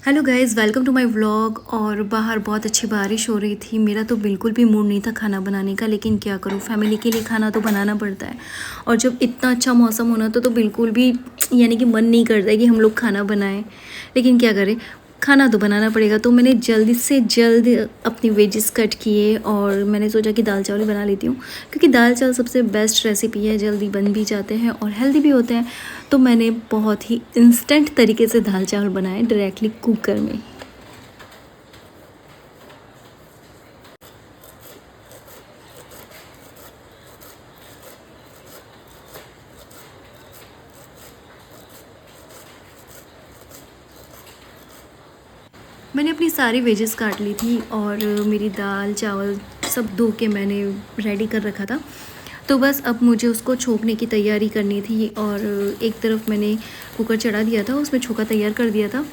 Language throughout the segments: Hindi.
Hello guys, welcome to my vlog. और बाहर बहुत अच्छी बारिश हो रही थी। मेरा तो बिल्कुल भी मूड नहीं था खाना बनाने का, लेकिन क्या करूँ, फैमिली के लिए खाना तो बनाना पड़ता है। और जब इतना अच्छा मौसम होना तो बिल्कुल भी यानी कि मन नहीं करता है कि हम लोग खाना बनाएं, लेकिन क्या करें, खाना तो बनाना पड़ेगा। तो मैंने जल्दी से जल्द अपनी वेजेस कट किए और मैंने सोचा कि दाल चावल बना लेती हूँ, क्योंकि दाल चावल सबसे बेस्ट रेसिपी है, जल्दी बन भी जाते हैं और हेल्दी भी होते हैं। तो मैंने बहुत ही इंस्टेंट तरीके से दाल चावल बनाए डायरेक्टली कुकर में। मैंने अपनी सारी वेजेस काट ली थी और मेरी दाल चावल सब धो के मैंने रेडी कर रखा था। तो बस अब मुझे उसको छोंकने की तैयारी करनी थी और एक तरफ मैंने कुकर चढ़ा दिया था, उसमें छोंका तैयार कर दिया था।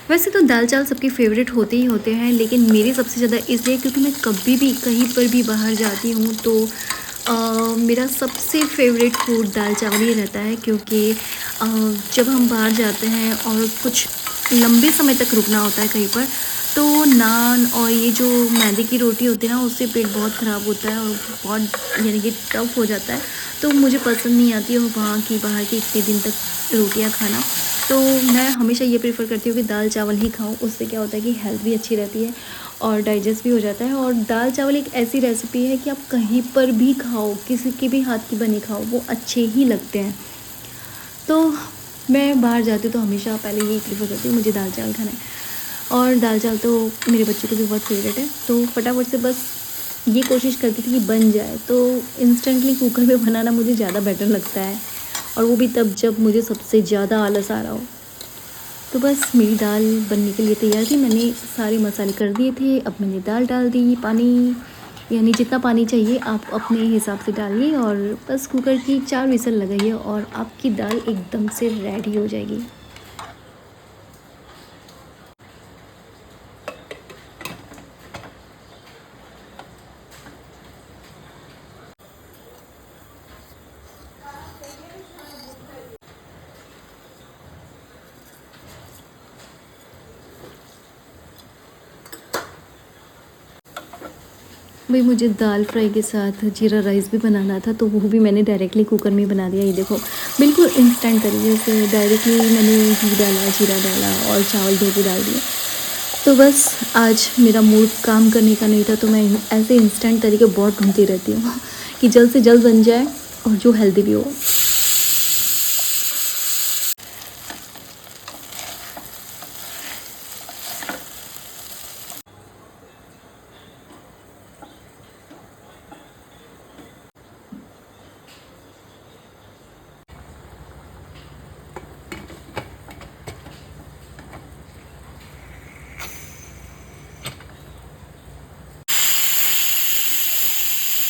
वैसे तो दाल चावल सबके फेवरेट होते ही होते हैं, लेकिन मेरे सबसे ज़्यादा इसलिए क्योंकि मैं कभी भी कहीं पर भी बाहर जाती हूँ तो मेरा सबसे फेवरेट फूड दाल चावल ही रहता है। क्योंकि जब हम बाहर जाते हैं और कुछ लंबे समय तक रुकना होता है कहीं पर, तो नान और ये जो मैदे की रोटी होती है ना, उससे पेट बहुत ख़राब होता है और बहुत यानी कि टफ हो जाता है। तो मुझे पसंद नहीं आती है वहाँ की बाहर की इतने दिन तक रोटियाँ खाना। तो मैं हमेशा ये प्रेफर करती हूँ कि दाल चावल ही खाऊं। उससे क्या होता है कि हेल्थ भी अच्छी रहती है और डाइजेस्ट भी हो जाता है। और दाल चावल एक ऐसी रेसिपी है कि आप कहीं पर भी खाओ, किसी के भी हाथ की बनी खाओ, वो अच्छे ही लगते हैं। तो मैं बाहर जाती हूँ तो हमेशा पहले यही प्रेफर करती हूँ, मुझे दाल चावल खाना है। और दाल चावल तो मेरे बच्चों को भी बहुत फेवरेट है, तो फटाफट से बस ये कोशिश करती थी कि बन जाए। तो इंस्टेंटली कुकर में बनाना मुझे ज़्यादा बेटर लगता है, और वो भी तब जब मुझे सबसे ज़्यादा आलस आ रहा हो। तो बस मेरी दाल बनने के लिए तैयार थी, मैंने सारे मसाले कर दिए थे। अब मैंने दाल डाल दी, पानी यानी जितना पानी चाहिए आप अपने हिसाब से डालिए, और बस कुकर की 4 विसल लगाइए और आपकी दाल एकदम से रेडी हो जाएगी। भाई मुझे दाल फ्राई के साथ जीरा राइस भी बनाना था, तो वो भी मैंने डायरेक्टली कुकर में बना दिया। ये देखो, बिल्कुल इंस्टेंट तरीके से डायरेक्टली मैंने घी डाला, जीरा डाला और चावल धो के डाल दिए। तो बस आज मेरा मूड काम करने का नहीं था, तो मैं ऐसे इंस्टेंट तरीके बहुत ढूंढती रहती हूँ कि जल्द से जल्द बन जाए और जो हेल्दी भी हो।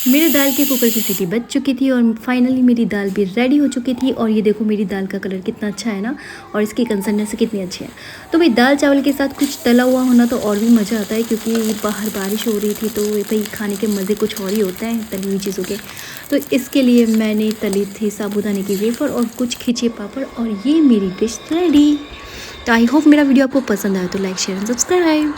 मेरे दाल के कुकर की सीटी बज चुकी थी और फाइनली मेरी दाल भी रेडी हो चुकी थी। और ये देखो मेरी दाल का कलर कितना अच्छा है ना, और इसकी कंसिस्टेंसी कितनी अच्छी है। तो भाई दाल चावल के साथ कुछ तला हुआ होना तो और भी मज़ा आता है, क्योंकि बाहर बारिश हो रही थी तो भाई खाने के मज़े कुछ और ही होते हैं तली हुई चीज़ों के। तो इसके लिए मैंने तली थी साबूदाने की वेफर और कुछ खिंचे पापड़, और ये मेरी डिश रेडी। तो आई होप मेरा वीडियो आपको पसंद आया, तो लाइक शेयर एंड सब्सक्राइब।